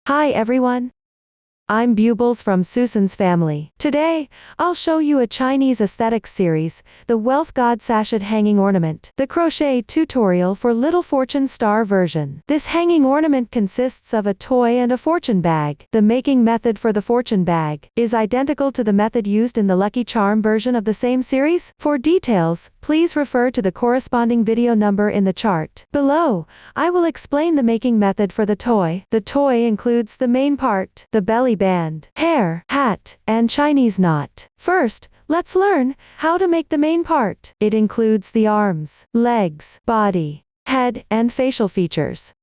Hi everyone. I'm Bubbles from Susan's family. Today, I'll show you a Chinese aesthetics series, the Wealth God Sachet Hanging Ornament, the crochet tutorial for Little Fortune Star version. This hanging ornament consists of a toy and a fortune bag. The making method for the fortune bag is identical to the method used in the Lucky Charm version of the same series. For details, please refer to the corresponding video number in the chart below. I will explain the making method for the toy. The toy includes the main part, the belly band, hair, hat, and Chinese knot. First, let's learn how to make the main part. It includes the arms, legs, body, head, and facial features.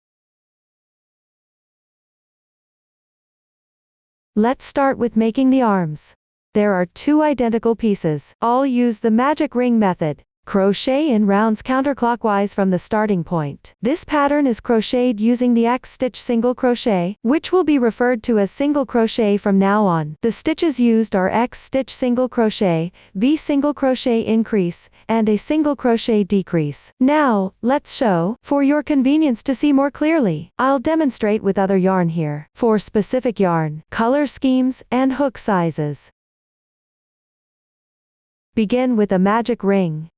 Let's start with making the arms. There are two identical pieces. I'll use the magic ring method. Crochet in rounds counterclockwise from the starting point. This pattern is crocheted using the X stitch single crochet, which will be referred to as single crochet from now on. The stitches used are X stitch single crochet, V single crochet increase, and a single crochet decrease. Now, let's show. For your convenience to see more clearly, I'll demonstrate with other yarn here. For specific yarn, color schemes, and hook sizes. Begin with a magic ring.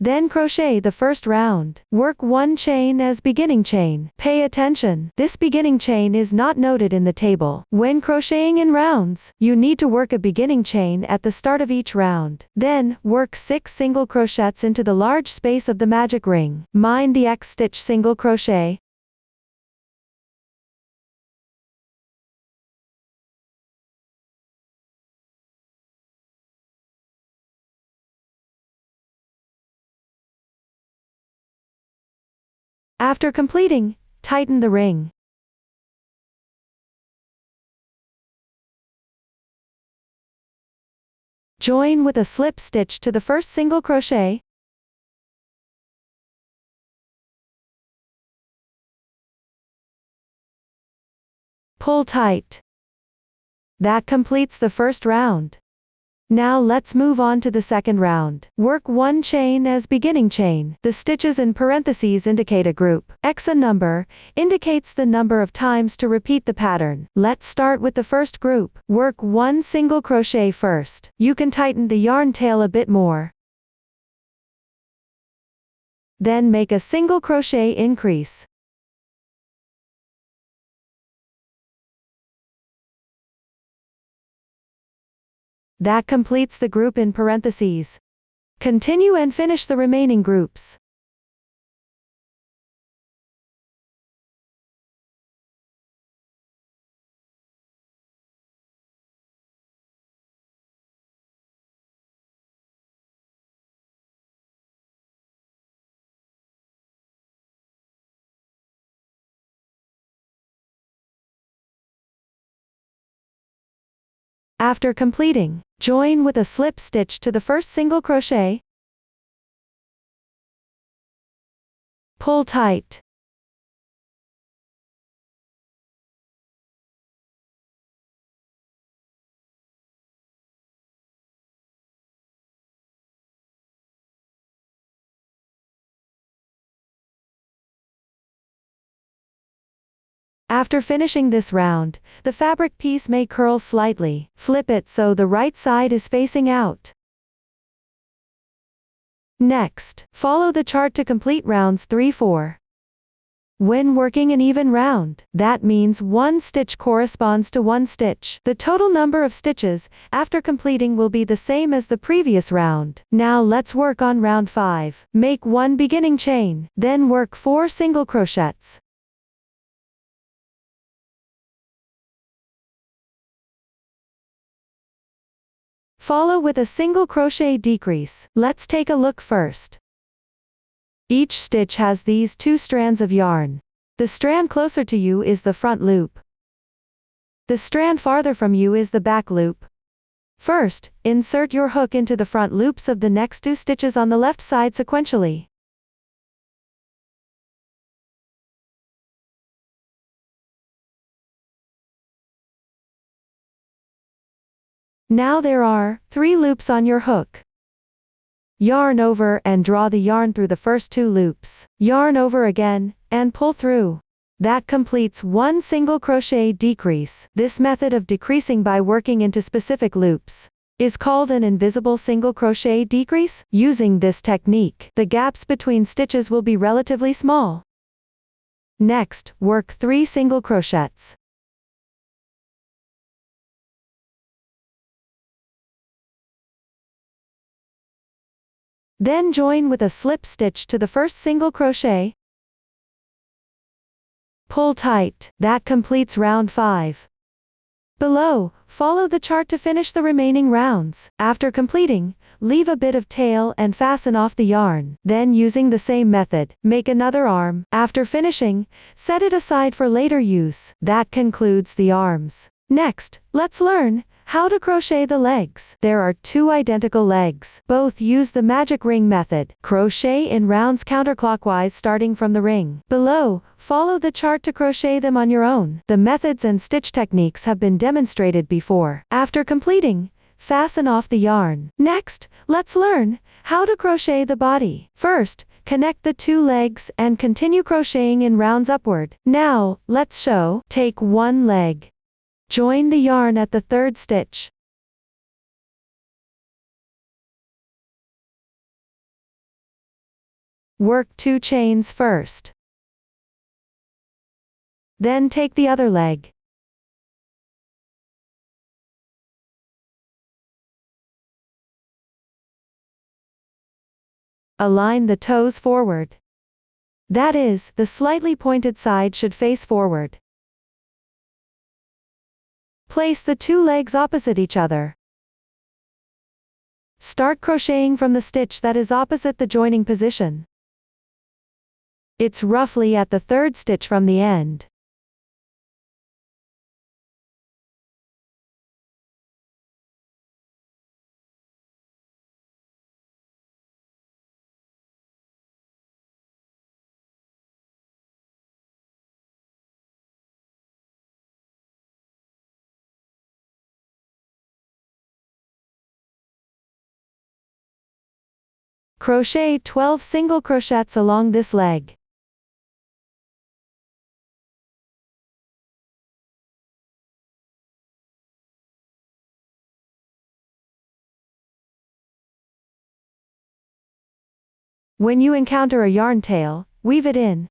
Then crochet the first round. Work one chain as beginning chain. Pay attention, this beginning chain is not noted in the table. When crocheting in rounds, you need to work a beginning chain at the start of each round. Then, work 6 single crochets into the large space of the magic ring. Mind the X stitch single crochet. After completing, tighten the ring. Join with a slip stitch to the first single crochet. Pull tight. That completes the first round. Now let's move on to the second round. Work one chain as beginning chain. The stitches in parentheses indicate a group. X number indicates the number of times to repeat the pattern. Let's start with the first group. Work one single crochet first. You can tighten the yarn tail a bit more. Then make a single crochet increase. That completes the group in parentheses. Continue and finish the remaining groups. After completing, join with a slip stitch to the first single crochet. Pull tight. After finishing this round, the fabric piece may curl slightly. Flip it so the right side is facing out. Next, follow the chart to complete rounds 3-4. When working an even round, that means one stitch corresponds to one stitch. The total number of stitches after completing will be the same as the previous round. Now let's work on round 5. Make one beginning chain, then work 4 single crochets. Follow with a single crochet decrease. Let's take a look first. Each stitch has these 2 strands of yarn. The strand closer to you is the front loop. The strand farther from you is the back loop. First, insert your hook into the front loops of the next 2 stitches on the left side sequentially. Now there are 3 loops on your hook. Yarn over and draw the yarn through the first 2 loops. Yarn over again, and pull through. That completes one single crochet decrease. This method of decreasing by working into specific loops is called an invisible single crochet decrease. Using this technique, the gaps between stitches will be relatively small. Next, work 3 single crochets. Then join with a slip stitch to the first single crochet. Pull tight. That completes round 5. Below, follow the chart to finish the remaining rounds. After completing, leave a bit of tail and fasten off the yarn. Then using the same method, make another arm. After finishing, set it aside for later use. That concludes the arms. Next, let's learn how to crochet the legs. There are 2 identical legs. Both use the magic ring method. Crochet in rounds counterclockwise starting from the ring. Below, follow the chart to crochet them on your own. The methods and stitch techniques have been demonstrated before. After completing, fasten off the yarn. Next, let's learn how to crochet the body. First, connect the 2 legs and continue crocheting in rounds upward. Now, let's show. Take 1 leg. Join the yarn at the 3rd stitch. Work 2 chains first. Then take the other leg. Align the toes forward. That is, the slightly pointed side should face forward. Place the 2 legs opposite each other. Start crocheting from the stitch that is opposite the joining position. It's roughly at the 3rd stitch from the end. Crochet 12 single crochets along this leg. When you encounter a yarn tail, weave it in.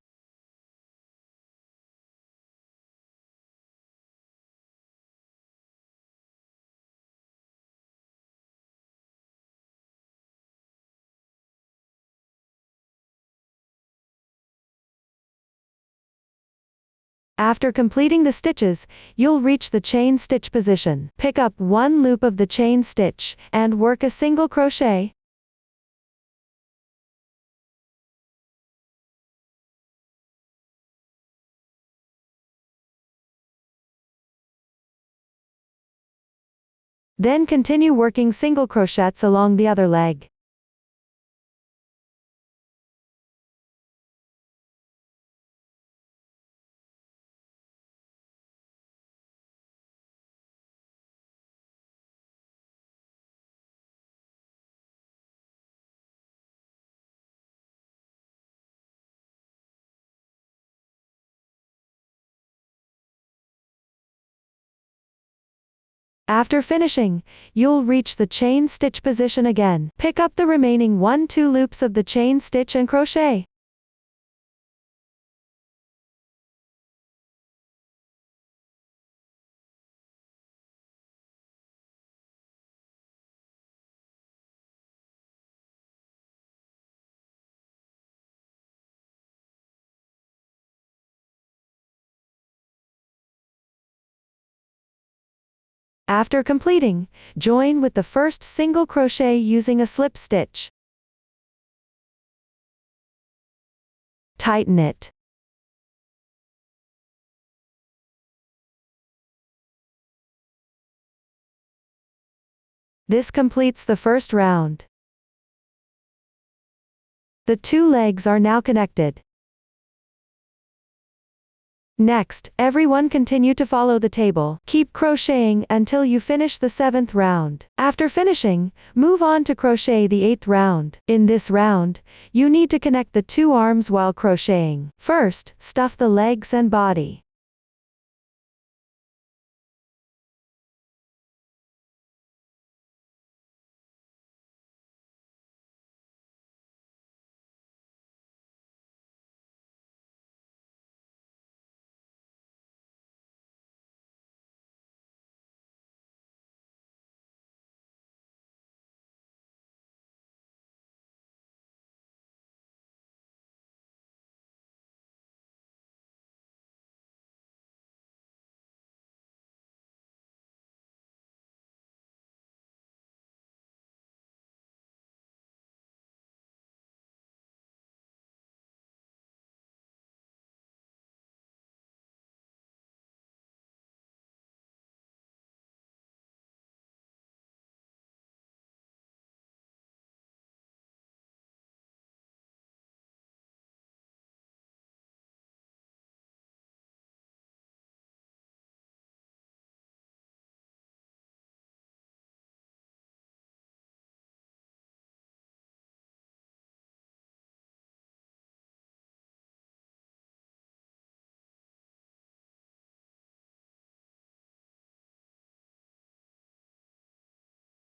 After completing the stitches, you'll reach the chain stitch position. Pick up 1 loop of the chain stitch, and work a single crochet. Then continue working single crochets along the other leg. After finishing, you'll reach the chain stitch position again. Pick up the remaining 1-2 loops of the chain stitch and crochet. After completing, join with the first single crochet using a slip stitch. Tighten it. This completes the first round. The 2 legs are now connected. Next, everyone continue to follow the table. Keep crocheting until you finish the 7th round. After finishing, move on to crochet the 8th round. In this round, you need to connect the 2 arms while crocheting. First, stuff the legs and body.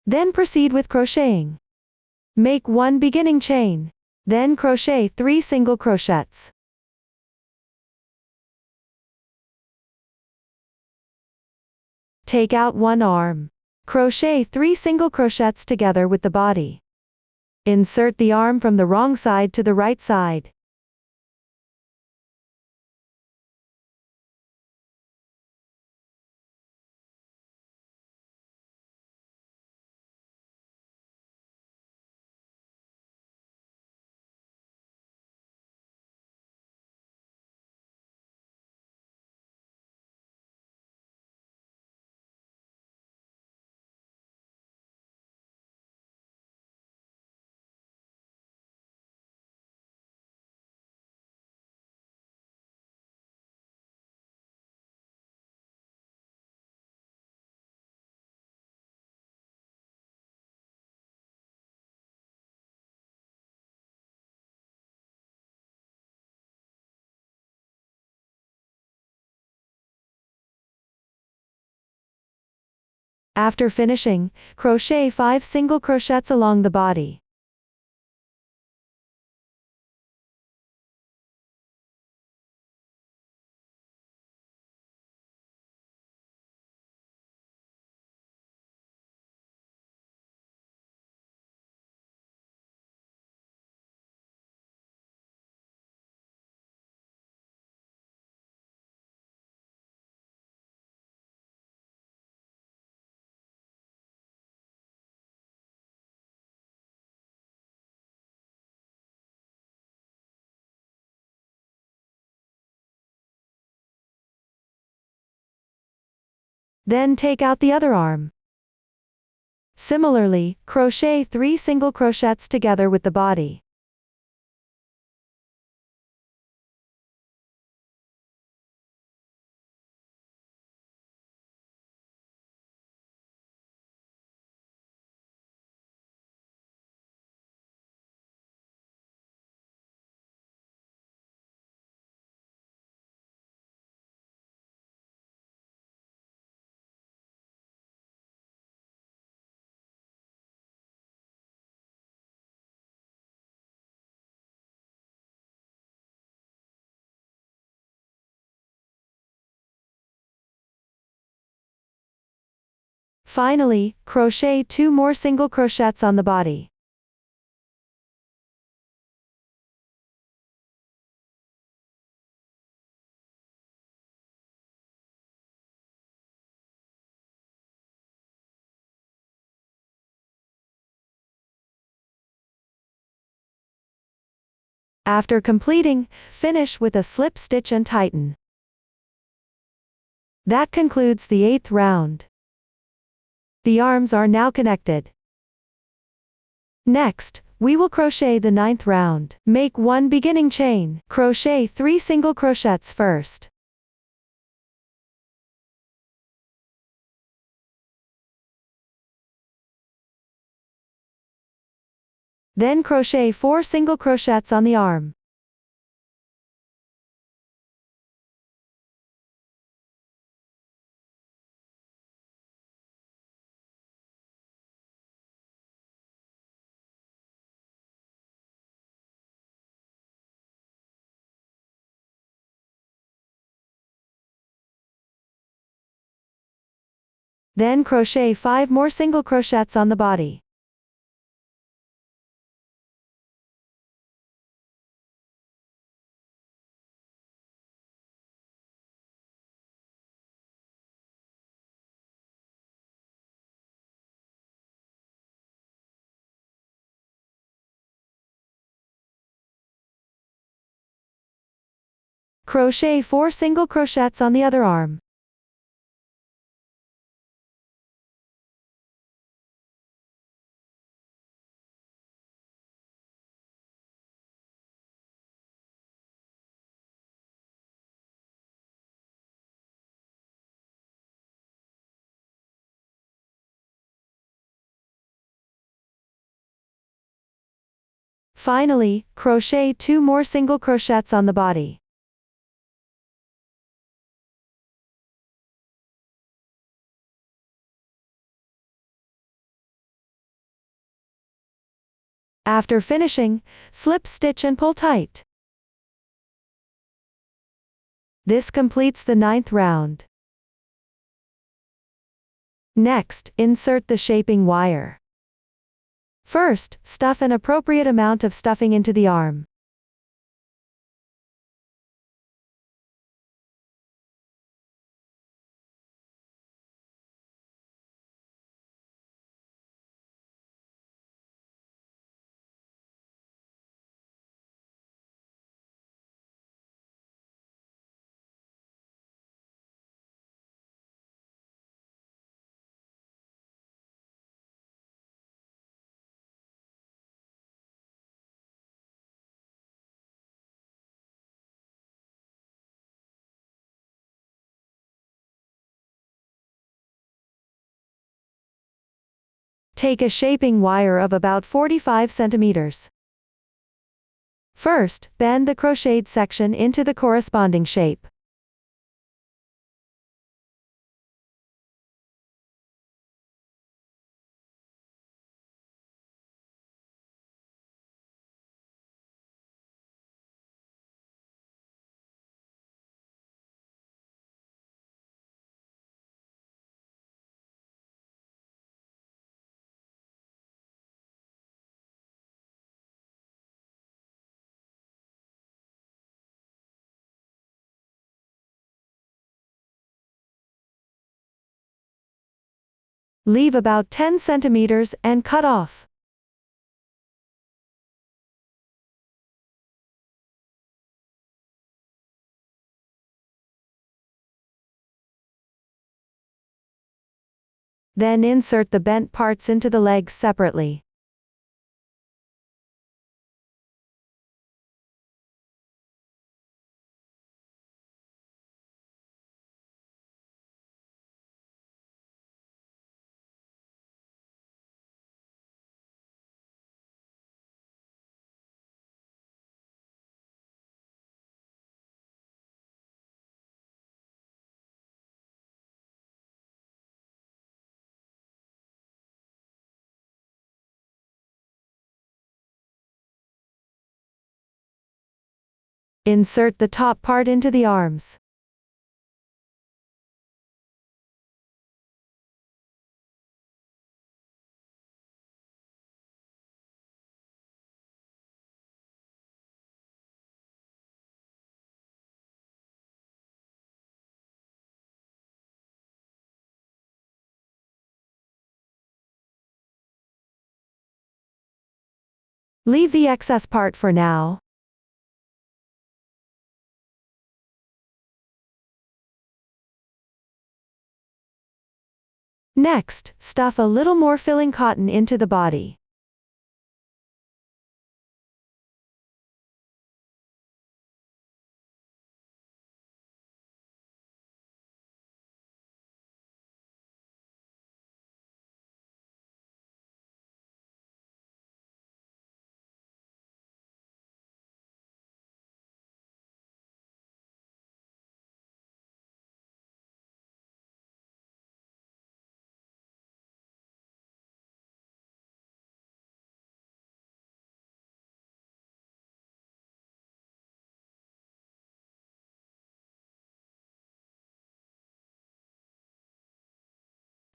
Then proceed with crocheting. Make 1 beginning chain. Then crochet 3 single crochets. Take out 1 arm. Crochet 3 single crochets together with the body. Insert the arm from the wrong side to the right side. After finishing, crochet 5 single crochets along the body. Then take out the other arm. Similarly, crochet 3 single crochets together with the body. Finally, crochet 2 more single crochets on the body. After completing, finish with a slip stitch and tighten. That concludes the 8th round. The arms are now connected. Next, we will crochet the 9th round. Make 1 beginning chain. Crochet 3 single crochets first. Then crochet 4 single crochets on the arm. Then crochet 5 more single crochets on the body. Crochet 4 single crochets on the other arm. Finally, crochet 2 more single crochets on the body. After finishing, slip stitch and pull tight. This completes the 9th round. Next, insert the shaping wire. First, stuff an appropriate amount of stuffing into the arm. Take a shaping wire of about 45 centimeters. First, bend the crocheted section into the corresponding shape. Leave about 10 centimeters and cut off. Then insert the bent parts into the legs separately. Insert the top part into the arms. Leave the excess part for now. Next, stuff a little more filling cotton into the body.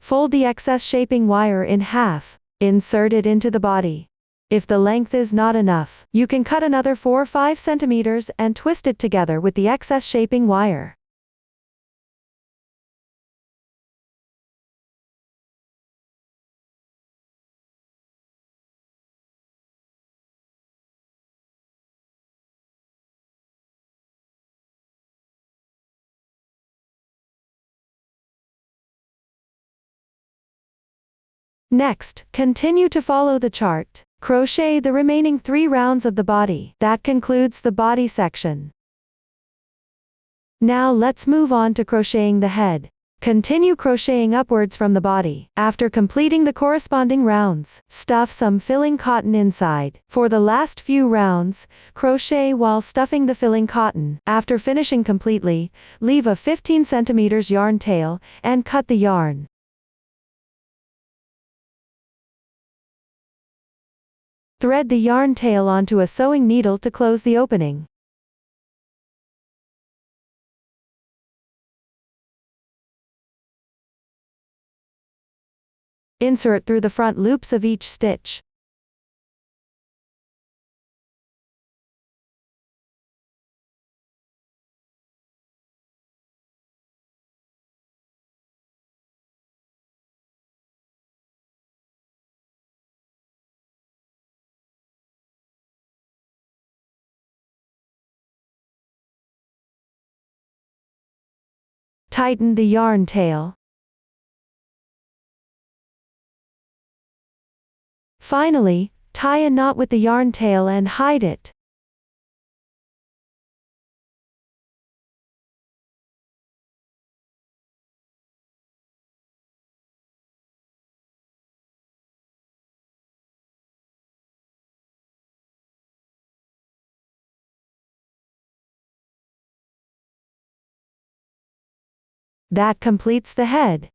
Fold the excess shaping wire in half. Insert it into the body. If the length is not enough, you can cut another 4 or 5 centimeters and twist it together with the excess shaping wire. Next, continue to follow the chart. Crochet the remaining 3 rounds of the body. That concludes the body section. Now let's move on to crocheting the head. Continue crocheting upwards from the body. After completing the corresponding rounds, stuff some filling cotton inside. For the last few rounds, crochet while stuffing the filling cotton. After finishing completely, leave a 15 centimeters yarn tail, and cut the yarn. Thread the yarn tail onto a sewing needle to close the opening. Insert through the front loops of each stitch. Tighten the yarn tail. Finally, tie a knot with the yarn tail and hide it. That completes the head.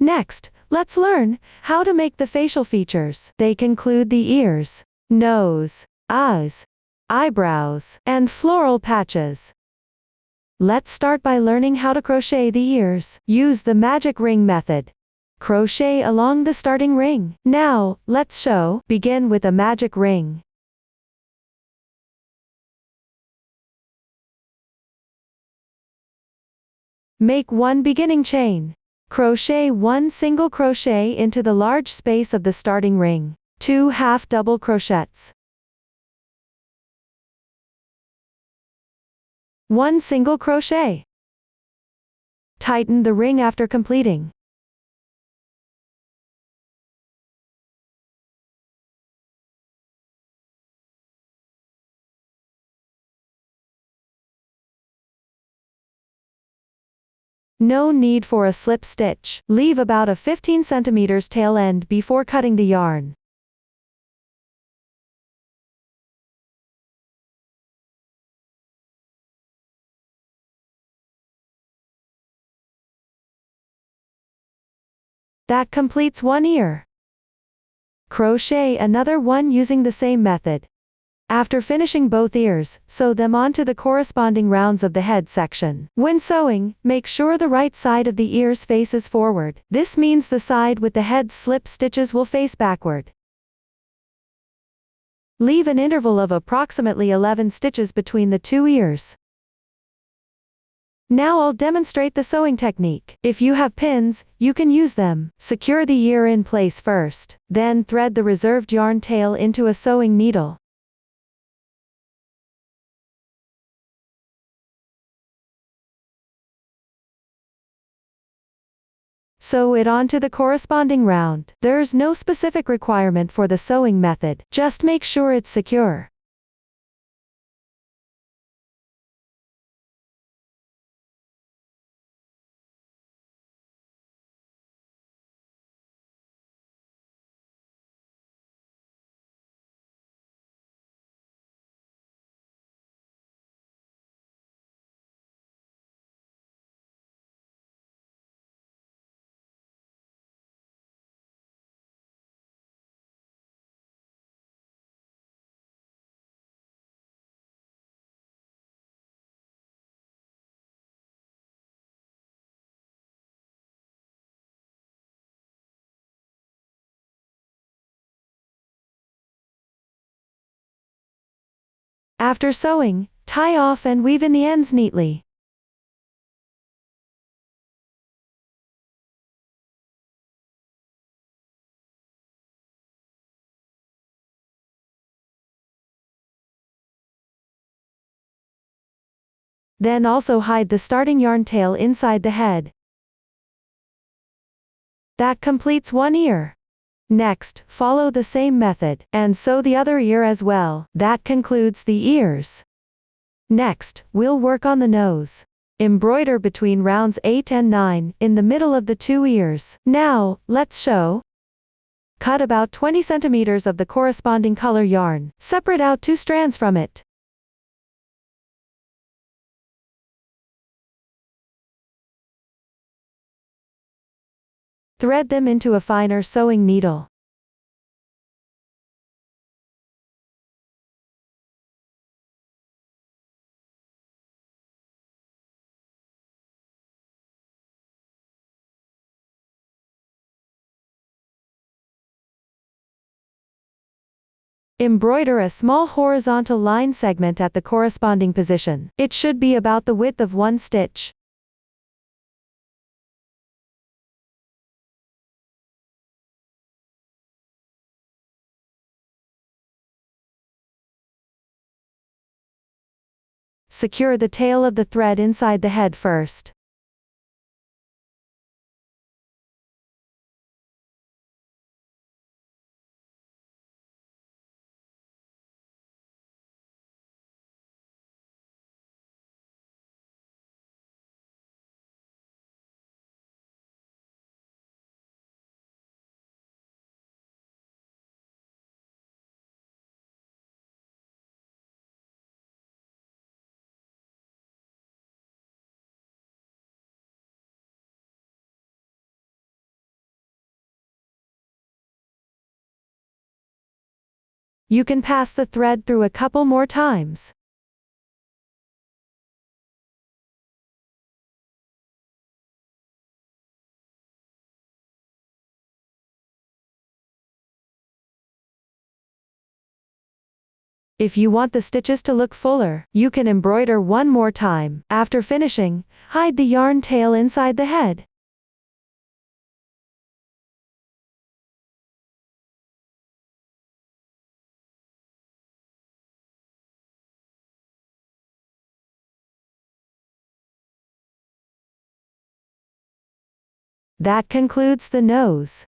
Next, let's learn how to make the facial features. They include the ears, nose, eyes, eyebrows, and floral patches. Let's start by learning how to crochet the ears. Use the magic ring method. Crochet along the starting ring. Now, let's begin with a magic ring. Make one beginning chain. Crochet one single crochet into the large space of the starting ring. 2 half double crochets. 1 single crochet. Tighten the ring after completing. No need for a slip stitch. Leave about a 15 centimeters tail end before cutting the yarn. That completes one ear. Crochet another one using the same method. After finishing both ears, sew them onto the corresponding rounds of the head section. When sewing, make sure the right side of the ears faces forward. This means the side with the head slip stitches will face backward. Leave an interval of approximately 11 stitches between the 2 ears. Now I'll demonstrate the sewing technique. If you have pins, you can use them. Secure the ear in place first, then thread the reserved yarn tail into a sewing needle. Sew it onto the corresponding round. There's no specific requirement for the sewing method, just make sure it's secure. After sewing, tie off and weave in the ends neatly. Then also hide the starting yarn tail inside the head. That completes one ear. Next, follow the same method, and sew the other ear as well. That concludes the ears. Next, we'll work on the nose. Embroider between rounds 8 and 9, in the middle of the 2 ears. Now, let's sew. Cut about 20 centimeters of the corresponding color yarn. Separate out 2 strands from it. Thread them into a finer sewing needle. Embroider a small horizontal line segment at the corresponding position. It should be about the width of 1 stitch. Secure the tail of the thread inside the head first. You can pass the thread through a couple more times. If you want the stitches to look fuller, you can embroider one more time. After finishing, hide the yarn tail inside the head. That concludes the nose.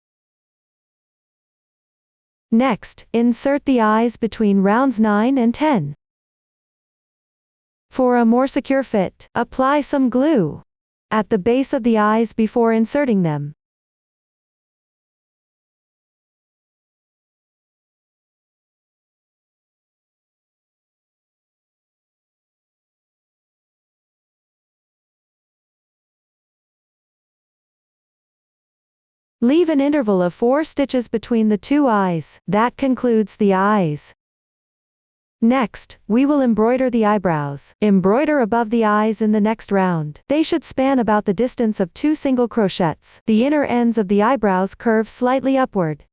Next, insert the eyes between rounds 9 and 10. For a more secure fit, apply some glue at the base of the eyes before inserting them. Leave an interval of 4 stitches between the 2 eyes. That concludes the eyes. Next, we will embroider the eyebrows. Embroider above the eyes in the next round. They should span about the distance of 2 single crochets. The inner ends of the eyebrows curve slightly upward.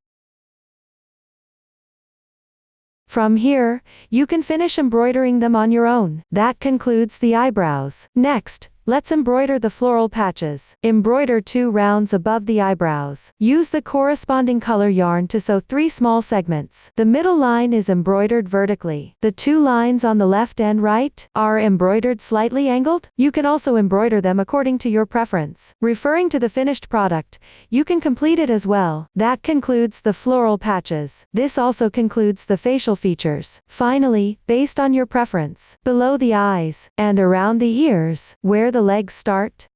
From here, you can finish embroidering them on your own. That concludes the eyebrows. Next, let's embroider the floral patches. Embroider 2 rounds above the eyebrows. Use the corresponding color yarn to sew 3 small segments. The middle line is embroidered vertically. The 2 lines on the left and right are embroidered slightly angled. You can also embroider them according to your preference. Referring to the finished product, you can complete it as well. That concludes the floral patches. This also concludes the facial features. Finally, based on your preference, below the eyes and around the ears, where the legs start,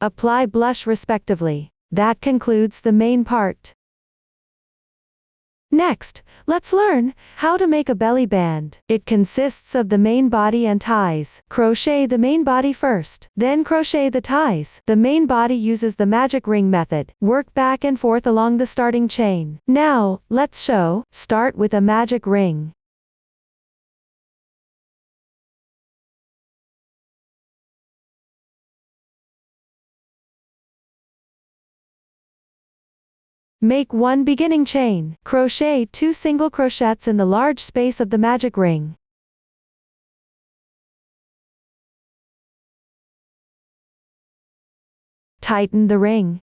apply blush respectively. That concludes the main part. Next, let's learn how to make a belly band. It consists of the main body and ties. Crochet the main body first, then crochet the ties. The main body uses the magic ring method. Work back and forth along the starting chain. Now, let's show. Start with a magic ring. Make 1 beginning chain. Crochet 2 single crochets in the large space of the magic ring. Tighten the ring.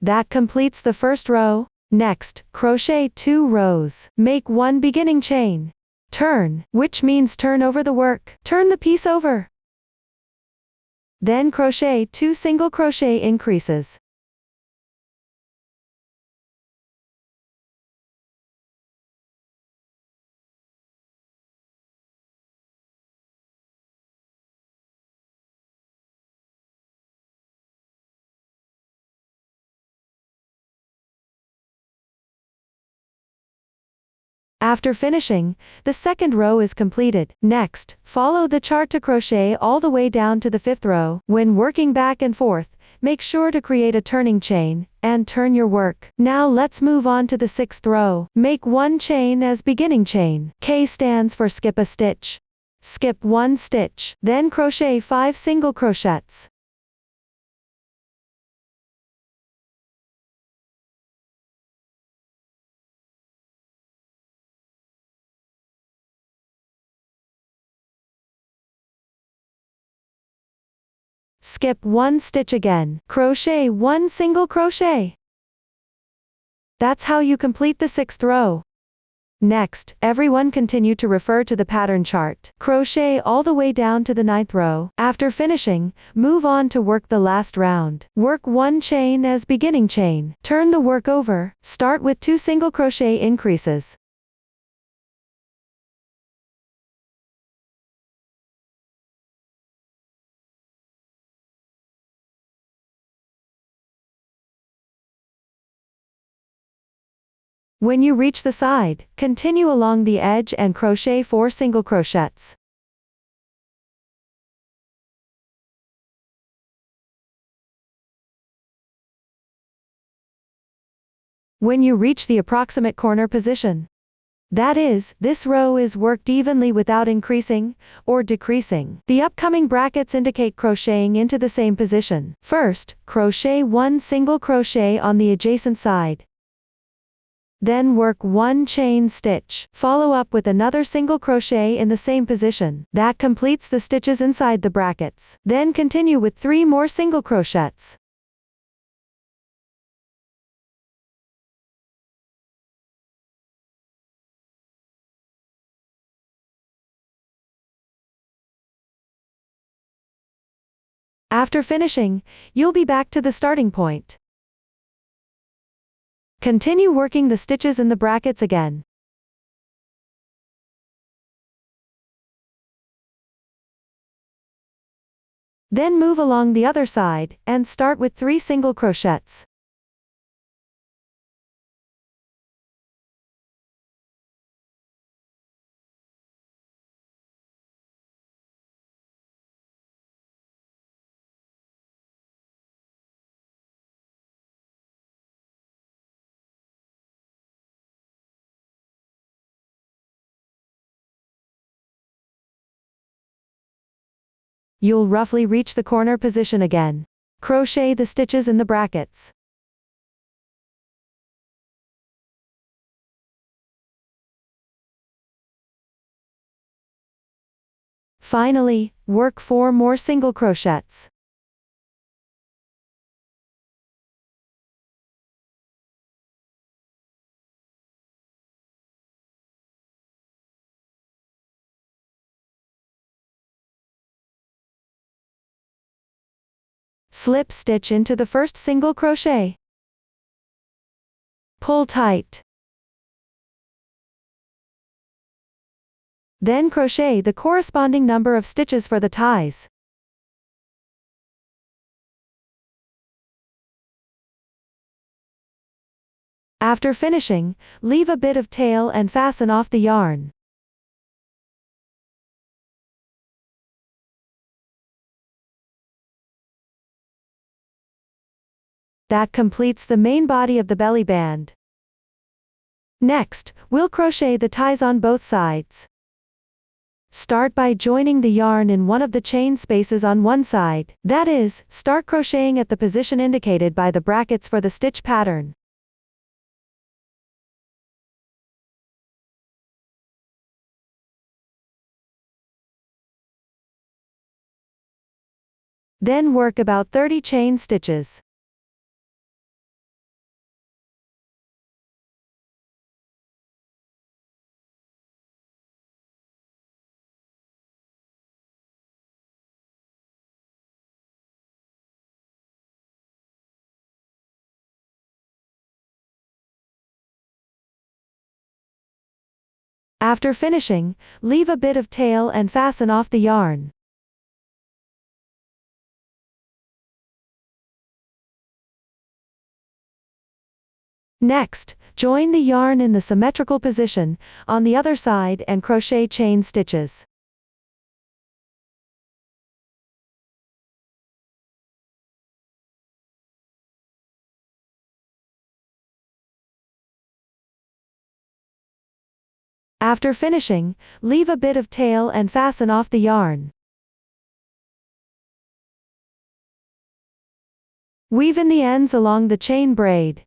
That completes the first row. Next, crochet 2 rows. Make 1 beginning chain. Turn, which means turn over the work. Turn the piece over. Then crochet 2 single crochet increases. After finishing, the second row is completed. Next, follow the chart to crochet all the way down to the 5th row. When working back and forth, make sure to create a turning chain, and turn your work. Now let's move on to the 6th row. Make 1 chain as beginning chain. K stands for skip a stitch. Skip 1 stitch. Then crochet 5 single crochets. Skip 1 stitch again. Crochet 1 single crochet. That's how you complete the 6th row. Next, everyone continue to refer to the pattern chart. Crochet all the way down to the 9th row. After finishing, move on to work the last round. Work 1 chain as beginning chain. Turn the work over. Start with 2 single crochet increases. When you reach the side, continue along the edge and crochet 4 single crochets. When you reach the approximate corner position, that is, this row is worked evenly without increasing or decreasing. The upcoming brackets indicate crocheting into the same position. First, crochet 1 single crochet on the adjacent side. Then work 1 chain stitch. Follow up with another single crochet in the same position. That completes the stitches inside the brackets. Then continue with 3 more single crochets. After finishing, you'll be back to the starting point. Continue working the stitches in the brackets again. Then move along the other side, and start with 3 single crochets. You'll roughly reach the corner position again. Crochet the stitches in the brackets. Finally, work 4 more single crochets. Slip stitch into the first single crochet. Pull tight. Then crochet the corresponding number of stitches for the ties. After finishing, leave a bit of tail and fasten off the yarn. That completes the main body of the belly band. Next, we'll crochet the ties on both sides. Start by joining the yarn in one of the chain spaces on one side. That is, start crocheting at the position indicated by the brackets for the stitch pattern. Then work about 30 chain stitches. After finishing, leave a bit of tail and fasten off the yarn. Next, join the yarn in the symmetrical position on the other side and crochet chain stitches. After finishing, leave a bit of tail and fasten off the yarn. Weave in the ends along the chain braid.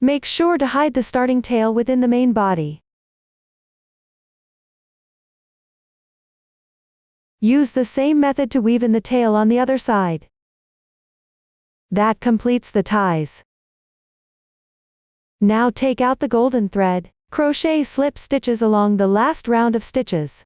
Make sure to hide the starting tail within the main body. Use the same method to weave in the tail on the other side. That completes the ties. Now take out the golden thread, crochet slip stitches along the last round of stitches.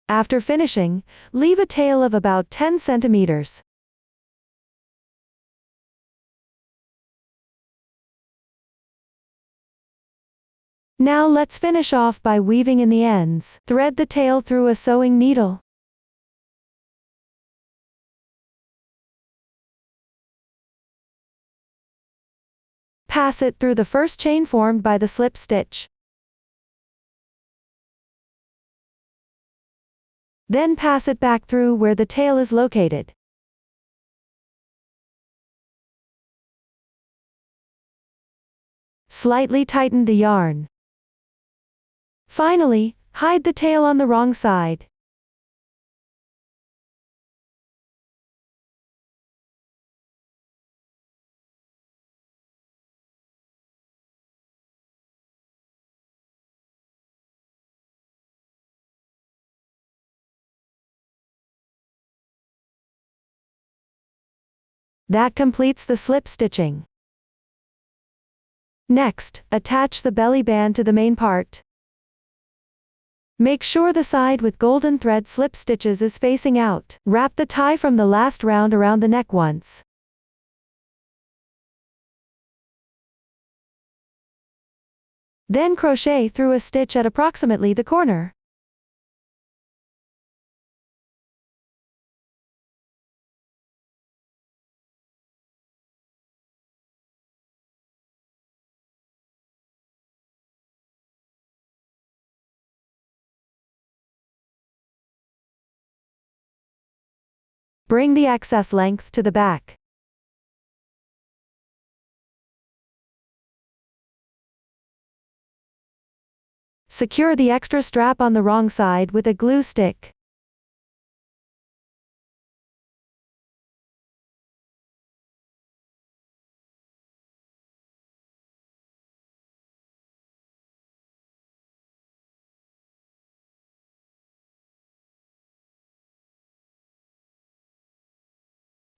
After finishing, leave a tail of about 10 centimeters. Now let's finish off by weaving in the ends. Thread the tail through a sewing needle. Pass it through the first chain formed by the slip stitch. Then pass it back through where the tail is located. Slightly tighten the yarn. Finally, hide the tail on the wrong side. That completes the slip stitching. Next, attach the belly band to the main part. Make sure the side with golden thread slip stitches is facing out. Wrap the tie from the last round around the neck once. Then crochet through a stitch at approximately the corner. Bring the excess length to the back. Secure the extra strap on the wrong side with a glue stick.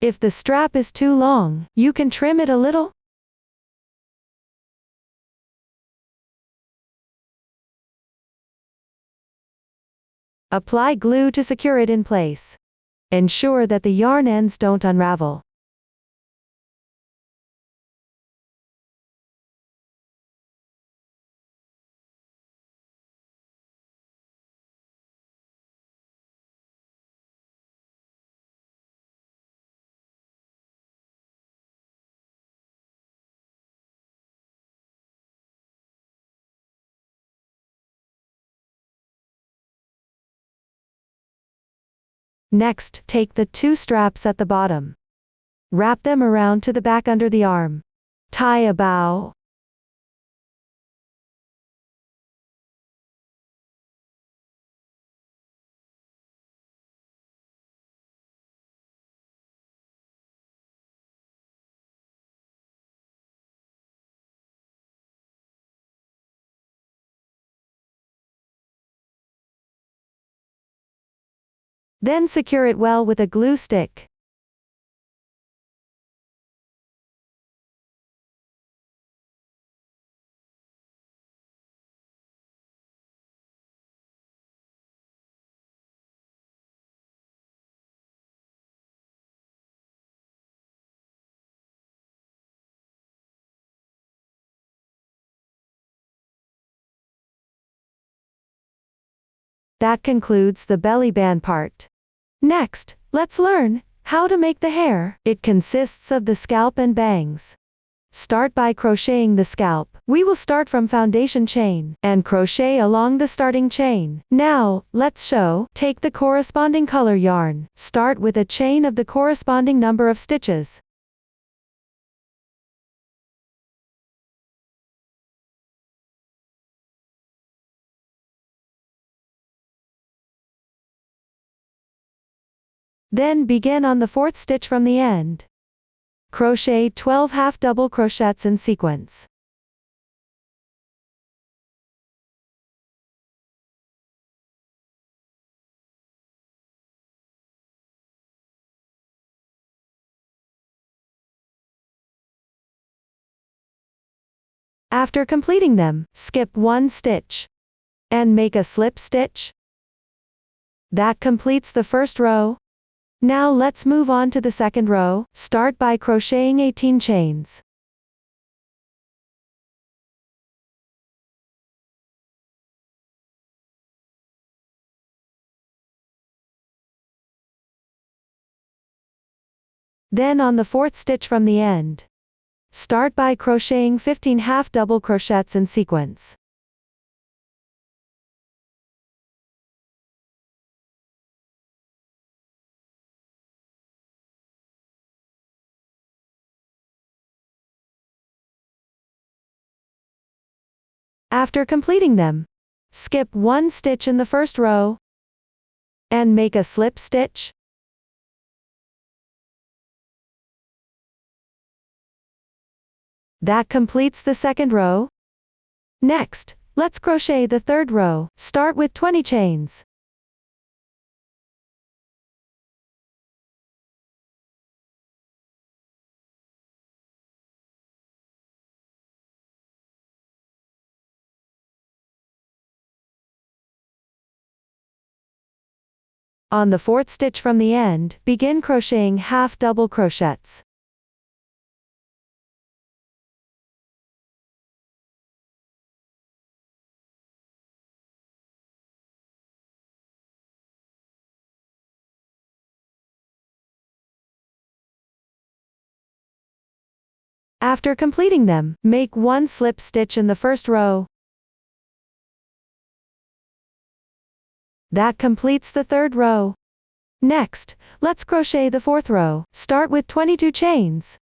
If the strap is too long, you can trim it a little. Apply glue to secure it in place. Ensure that the yarn ends don't unravel. Next, take the two straps at the bottom. Wrap them around to the back under the arm. Tie a bow. Then secure it well with a glue stick. That concludes the belly band part. Next, let's learn how to make the hair. It consists of the scalp and bangs. Start by crocheting the scalp. We will start from foundation chain and crochet along the starting chain. Now, let's show. Take the corresponding color yarn. Start with a chain of the corresponding number of stitches. Then begin on the fourth stitch from the end. Crochet 12 half double crochets in sequence. After completing them, skip one stitch and make a slip stitch. That completes the first row. Now let's move on to the second row. Start by crocheting 18 chains. Then on the fourth stitch from the end, start by crocheting 15 half double crochets in sequence. After completing them, skip one stitch in the first row and make a slip stitch. That completes the second row. Next, let's crochet the third row. Start with 20 chains. On the fourth stitch from the end, begin crocheting half double crochets. After completing them, make one slip stitch in the first row. That completes the third row. Next, let's crochet the fourth row. Start with 22 chains.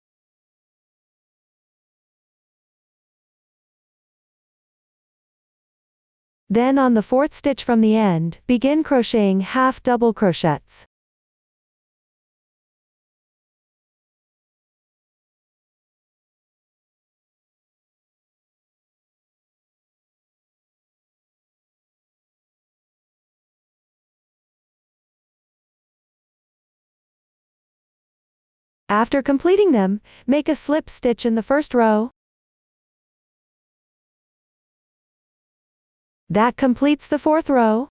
Then on the fourth stitch from the end, begin crocheting half double crochets. After completing them, make a slip stitch in the first row. That completes the fourth row.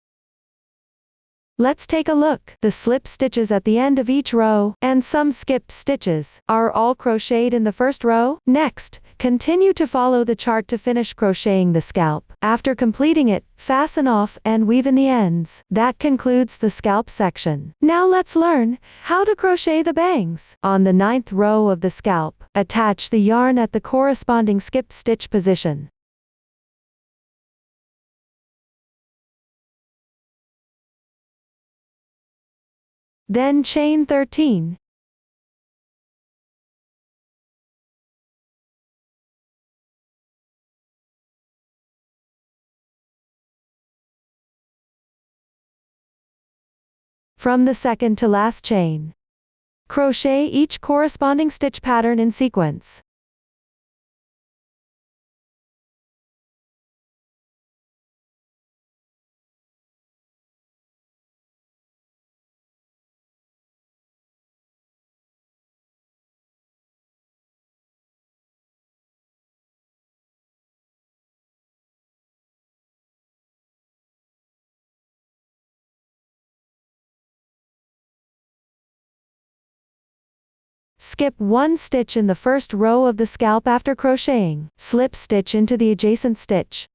Let's take a look. The slip stitches at the end of each row, and some skipped stitches, are all crocheted in the first row. Next, continue to follow the chart to finish crocheting the scalp. After completing it, fasten off and weave in the ends. That concludes the scalp section. Now let's learn how to crochet the bangs. On the 9th row of the scalp, attach the yarn at the corresponding skip stitch position. Then chain 13. From the second to last chain, crochet each corresponding stitch pattern in sequence. Skip one stitch in the first row of the scalp after crocheting. Slip stitch into the adjacent stitch.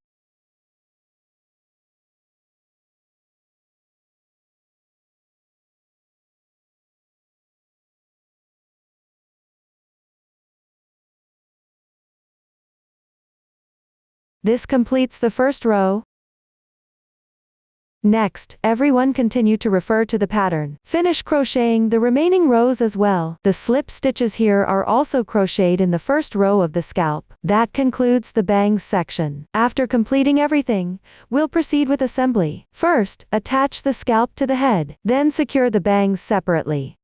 This completes the first row. Next, everyone continue to refer to the pattern. Finish crocheting the remaining rows as well. The slip stitches here are also crocheted in the first row of the scalp. That concludes the bangs section. After completing everything, we'll proceed with assembly. First, attach the scalp to the head, then secure the bangs separately.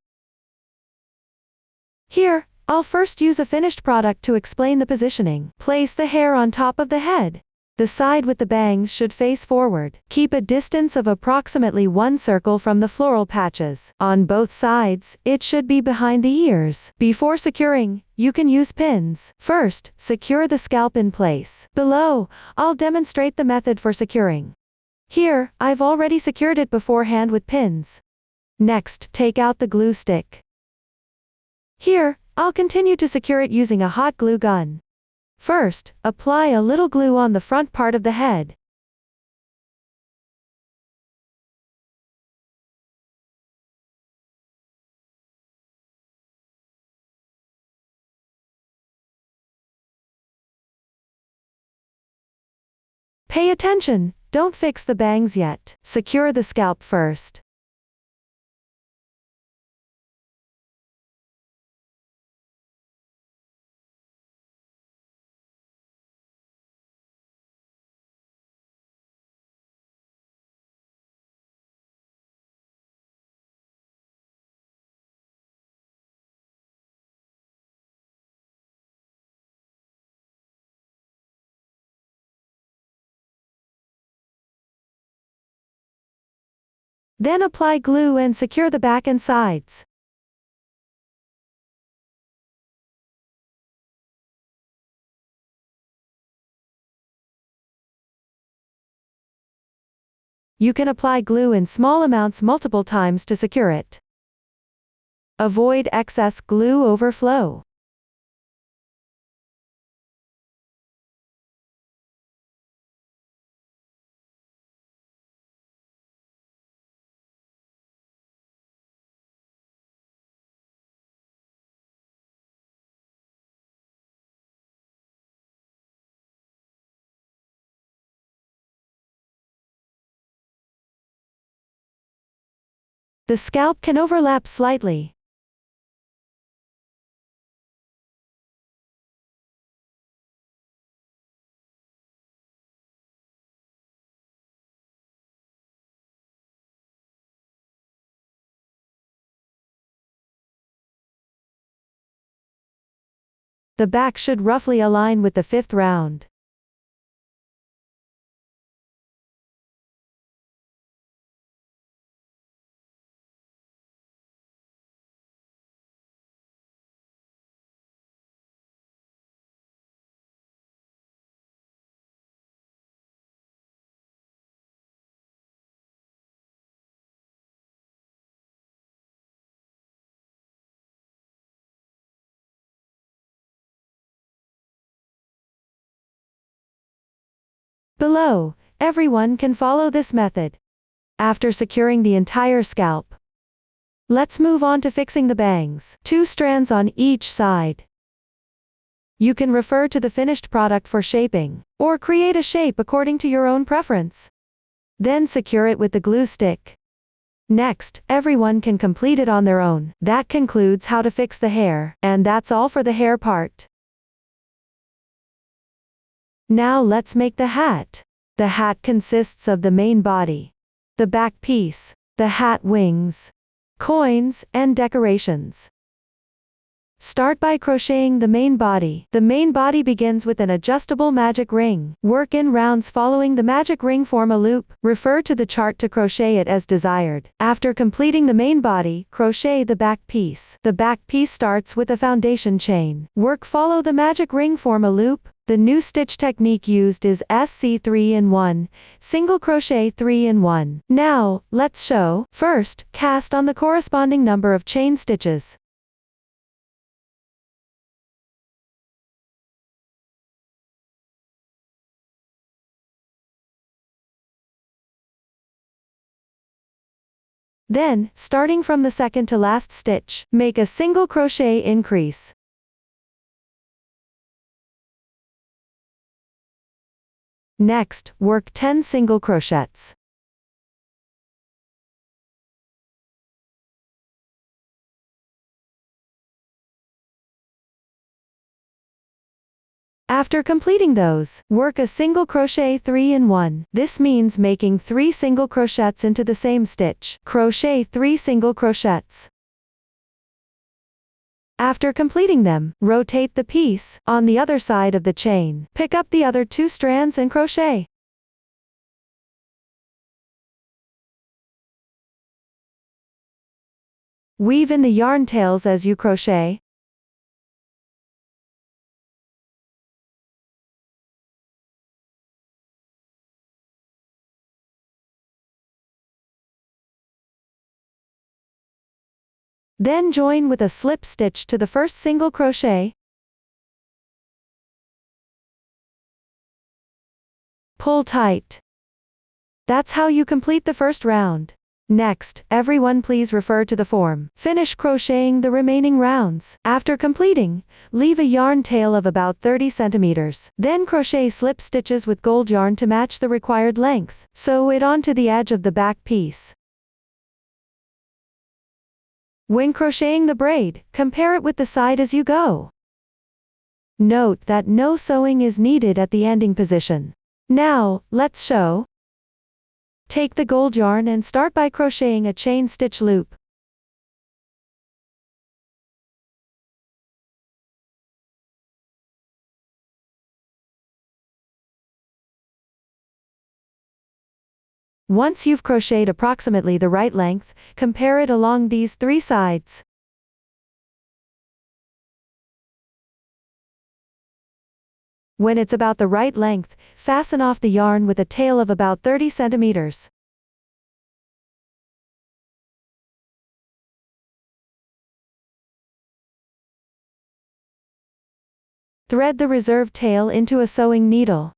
Here, I'll first use a finished product to explain the positioning. Place the hair on top of the head. The side with the bangs should face forward. Keep a distance of approximately 1 circle from the floral patches. On both sides, it should be behind the ears. Before securing, you can use pins. First, secure the scalp in place. Below, I'll demonstrate the method for securing. Here, I've already secured it beforehand with pins. Next, take out the glue stick. Here, I'll continue to secure it using a hot glue gun. First, apply a little glue on the front part of the head. Pay attention, don't fix the bangs yet. Secure the scalp first. Then apply glue and secure the back and sides. You can apply glue in small amounts multiple times to secure it. Avoid excess glue overflow. The scalp can overlap slightly. The back should roughly align with the 5th round. Below, everyone can follow this method. After securing the entire scalp, let's move on to fixing the bangs. 2 strands on each side. You can refer to the finished product for shaping, or create a shape according to your own preference. Then secure it with the glue stick. Next, everyone can complete it on their own. That concludes how to fix the hair, and that's all for the hair part. Now let's make the hat. The hat consists of the main body, the back piece, the hat wings, coins, and decorations. Start by crocheting the main body. The main body begins with an adjustable magic ring. Work in rounds following the magic ring, form a loop. Refer to the chart to crochet it as desired. After completing the main body, crochet the back piece. The back piece starts with a foundation chain. Follow the magic ring, form a loop. The new stitch technique used is SC3-in-1, single crochet 3-in-1. Now, let's show. First, cast on the corresponding number of chain stitches. Then, starting from the second to last stitch, make a single crochet increase. Next, work 10 single crochets. After completing those, work a single crochet 3-in-1. This means making 3 single crochets into the same stitch. Crochet 3 single crochets. After completing them, rotate the piece on the other side of the chain. Pick up the other 2 strands and crochet. Weave in the yarn tails as you crochet. Then join with a slip stitch to the first single crochet. Pull tight. That's how you complete the first round. Next, everyone please refer to the form. Finish crocheting the remaining rounds. After completing, leave a yarn tail of about 30 centimeters. Then crochet slip stitches with gold yarn to match the required length. Sew it onto the edge of the back piece. When crocheting the braid, compare it with the side as you go. Note that no sewing is needed at the ending position. Now, let's show. Take the gold yarn and start by crocheting a chain stitch loop. Once you've crocheted approximately the right length, compare it along these 3 sides. When it's about the right length, fasten off the yarn with a tail of about 30 centimeters. Thread the reserved tail into a sewing needle.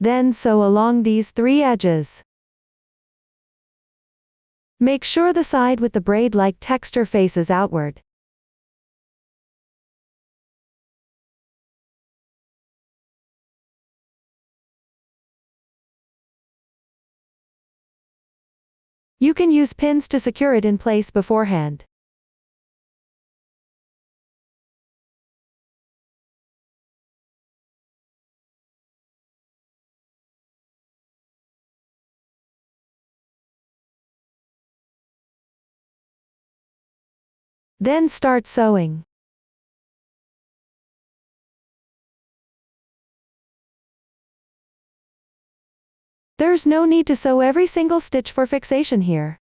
Then sew along these 3 edges. Make sure the side with the braid-like texture faces outward. You can use pins to secure it in place beforehand. Then start sewing. There's no need to sew every single stitch for fixation here.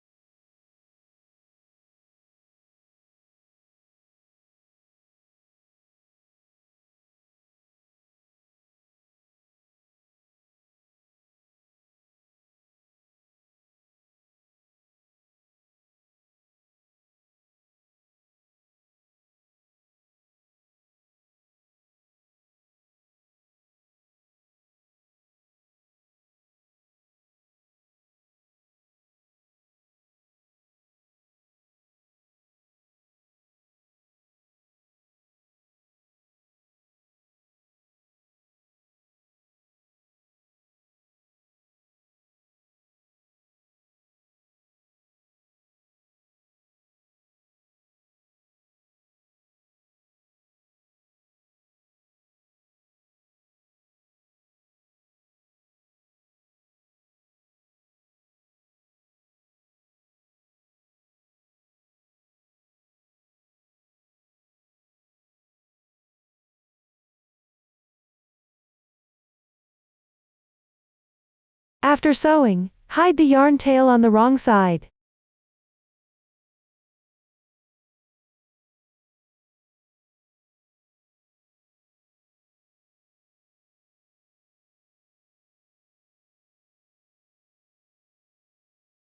After sewing, hide the yarn tail on the wrong side.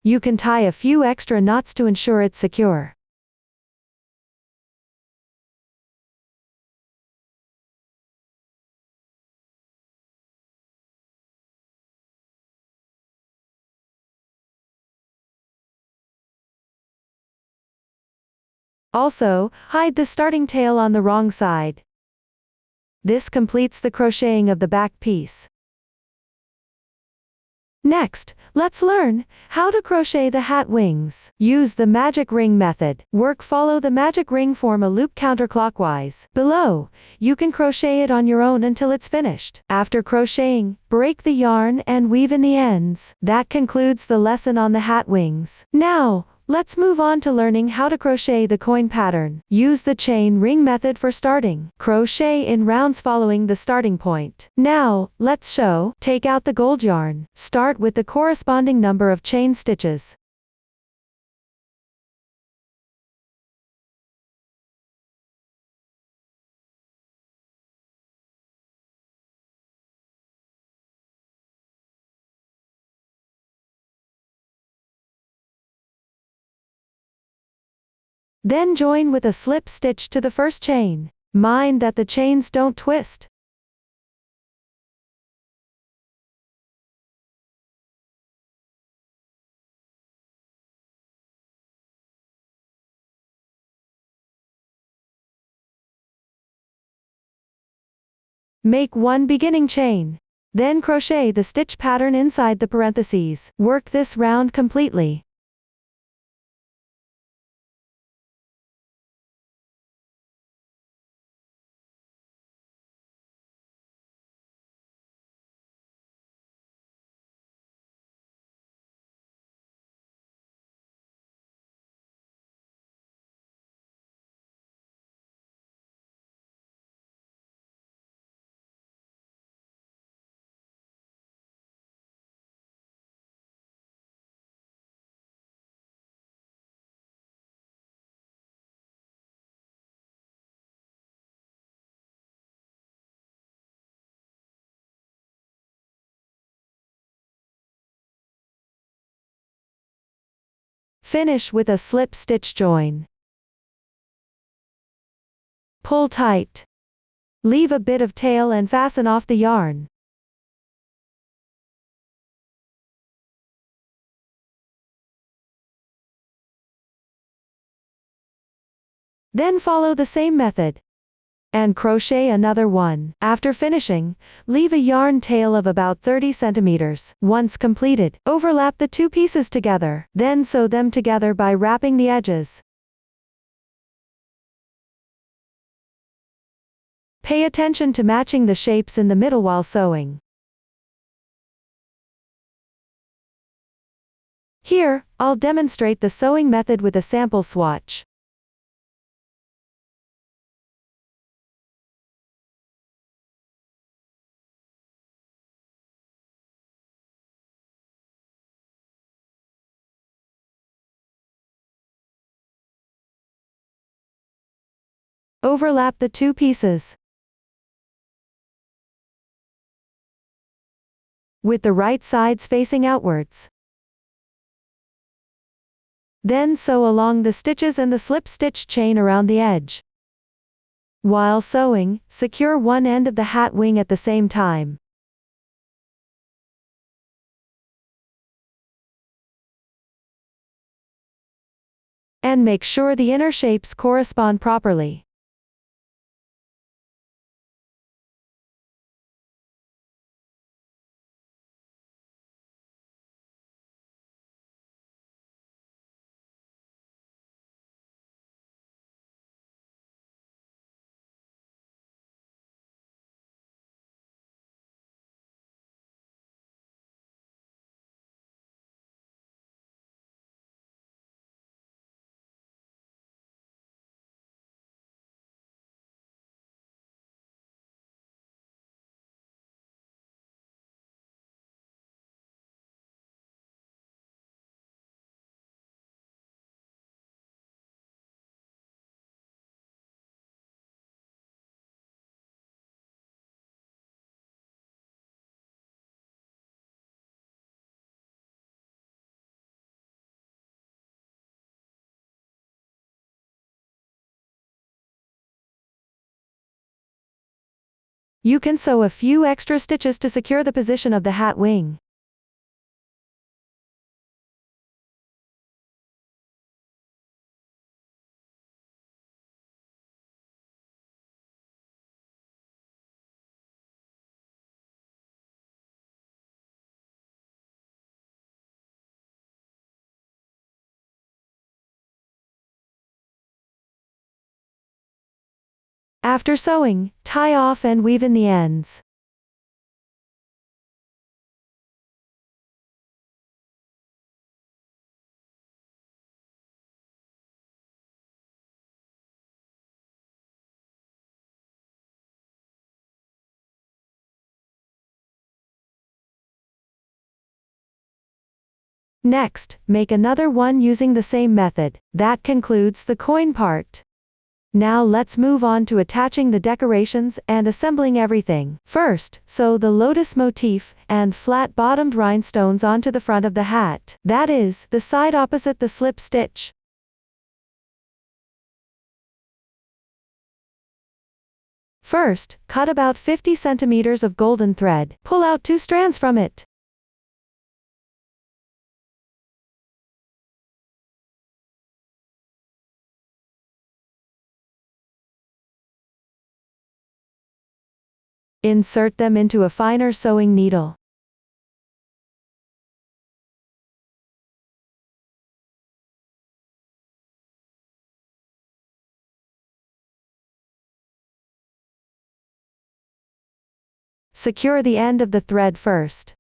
You can tie a few extra knots to ensure it's secure. Also, hide the starting tail on the wrong side. This completes the crocheting of the back piece. Next, let's learn how to crochet the hat wings. Use the magic ring method. Follow the magic ring, form a loop counterclockwise. Below, you can crochet it on your own until it's finished. After crocheting, break the yarn and weave in the ends. That concludes the lesson on the hat wings. Now, let's move on to learning how to crochet the coin pattern. Use the chain ring method for starting. Crochet in rounds following the starting point. Now, let's show. Take out the gold yarn. Start with the corresponding number of chain stitches. Then join with a slip stitch to the first chain. Mind that the chains don't twist. Make one beginning chain. Then crochet the stitch pattern inside the parentheses. Work this round completely. Finish with a slip stitch join. Pull tight. Leave a bit of tail and fasten off the yarn. Then follow the same method and crochet another one. After finishing, leave a yarn tail of about 30 centimeters. Once completed, overlap the two pieces together. Then sew them together by wrapping the edges. Pay attention to matching the shapes in the middle while sewing. Here, I'll demonstrate the sewing method with a sample swatch. Overlap the two pieces with the right sides facing outwards. Then sew along the stitches and the slip stitch chain around the edge. While sewing, secure one end of the hat wing at the same time. And make sure the inner shapes correspond properly. You can sew a few extra stitches to secure the position of the hat wing. After sewing, tie off and weave in the ends. Next, make another one using the same method. That concludes the coin part. Now let's move on to attaching the decorations and assembling everything. First, sew the lotus motif and flat-bottomed rhinestones onto the front of the hat. That is, the side opposite the slip stitch. First, cut about 50 centimeters of golden thread. Pull out 2 strands from it. Insert them into a finer sewing needle. Secure the end of the thread first.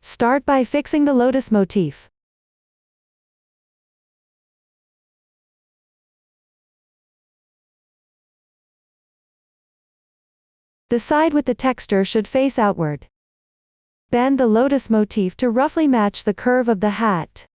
Start by fixing the lotus motif. The side with the texture should face outward. Bend the lotus motif to roughly match the curve of the hat.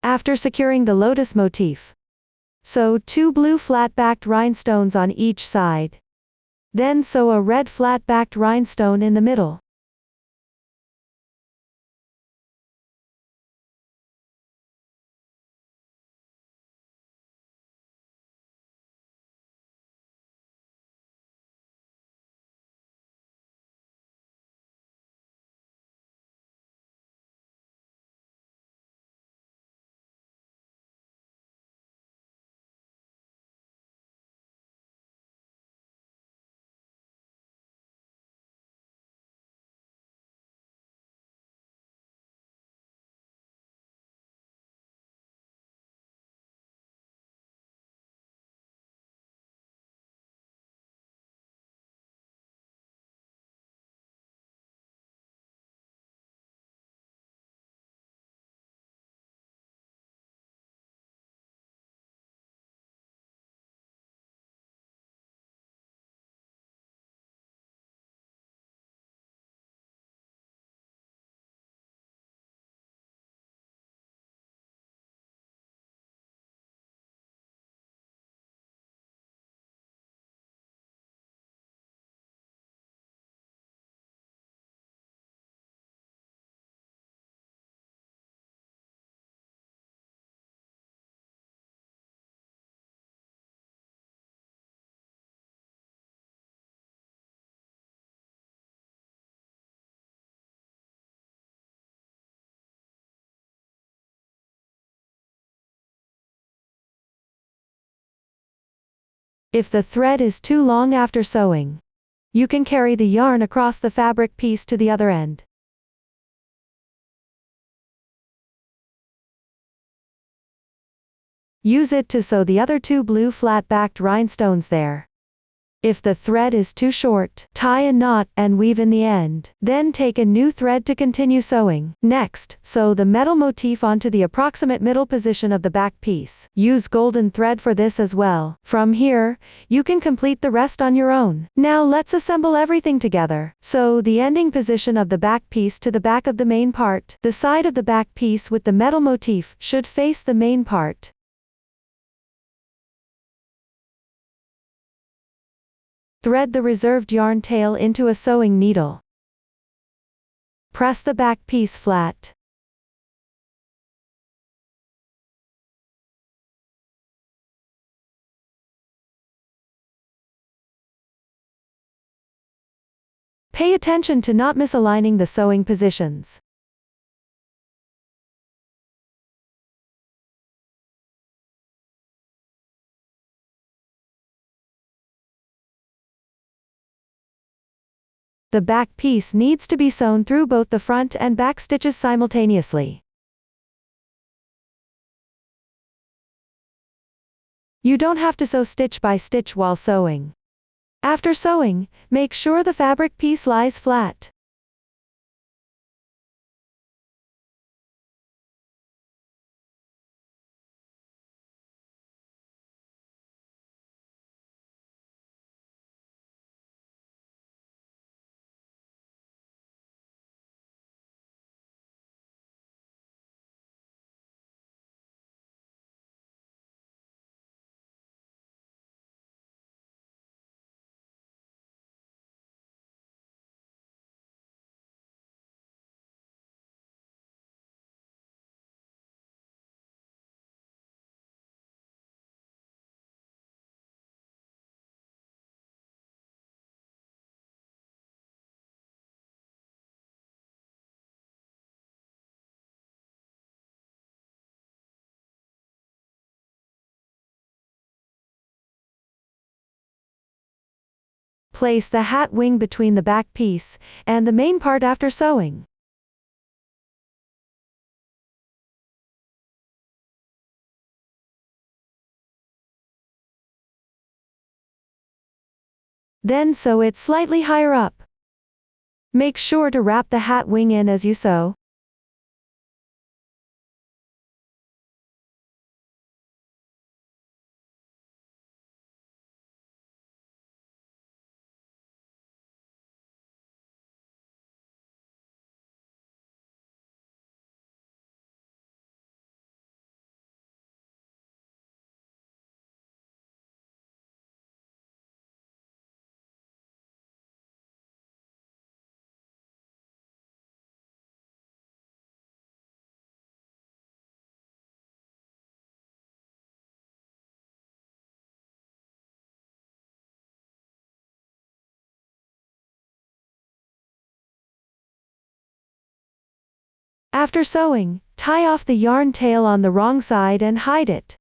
After securing the lotus motif, sew 2 blue flat-backed rhinestones on each side. Then sew a red flat-backed rhinestone in the middle. If the thread is too long after sewing, you can carry the yarn across the fabric piece to the other end. Use it to sew the other 2 blue flat-backed rhinestones there. If the thread is too short, tie a knot and weave in the end. Then take a new thread to continue sewing. Next, sew the metal motif onto the approximate middle position of the back piece. Use golden thread for this as well. From here, you can complete the rest on your own. Now let's assemble everything together. Sew the ending position of the back piece to the back of the main part. The side of the back piece with the metal motif should face the main part. Thread the reserved yarn tail into a sewing needle. Press the back piece flat. Pay attention to not misaligning the sewing positions. The back piece needs to be sewn through both the front and back stitches simultaneously. You don't have to sew stitch by stitch while sewing. After sewing, make sure the fabric piece lies flat. Place the hat wing between the back piece and the main part after sewing. Then sew it slightly higher up. Make sure to wrap the hat wing in as you sew. After sewing, tie off the yarn tail on the wrong side and hide it.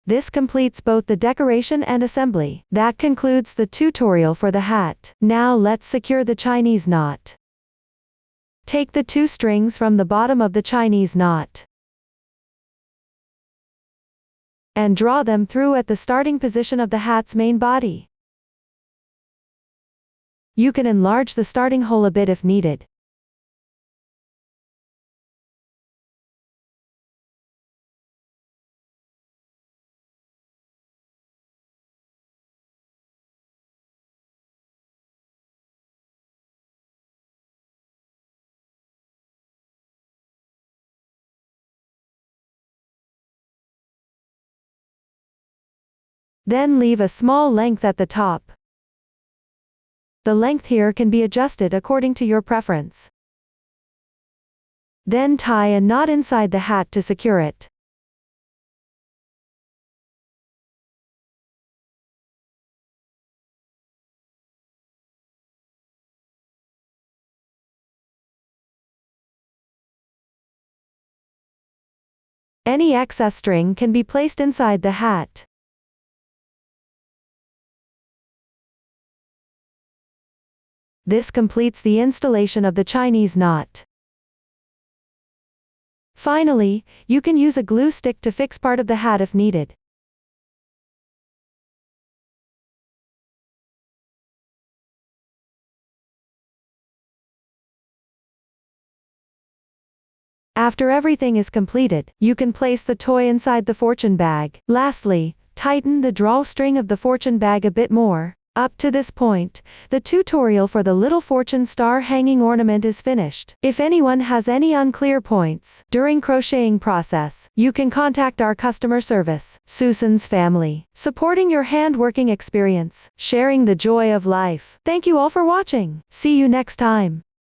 This completes both the decoration and assembly. That concludes the tutorial for the hat. Now let's secure the Chinese knot. Take the 2 strings from the bottom of the Chinese knot and draw them through at the starting position of the hat's main body. You can enlarge the starting hole a bit if needed. Then leave a small length at the top. The length here can be adjusted according to your preference. Then tie a knot inside the hat to secure it. Any excess string can be placed inside the hat. This completes the installation of the Chinese knot. Finally, you can use a glue stick to fix part of the hat if needed. After everything is completed, you can place the toy inside the fortune bag. Lastly, tighten the drawstring of the fortune bag a bit more. Up to this point, the tutorial for the little fortune star hanging ornament is finished. If anyone has any unclear points during crocheting process, you can contact our customer service, Susan's Family, supporting your handworking experience, sharing the joy of life. Thank you all for watching. See you next time.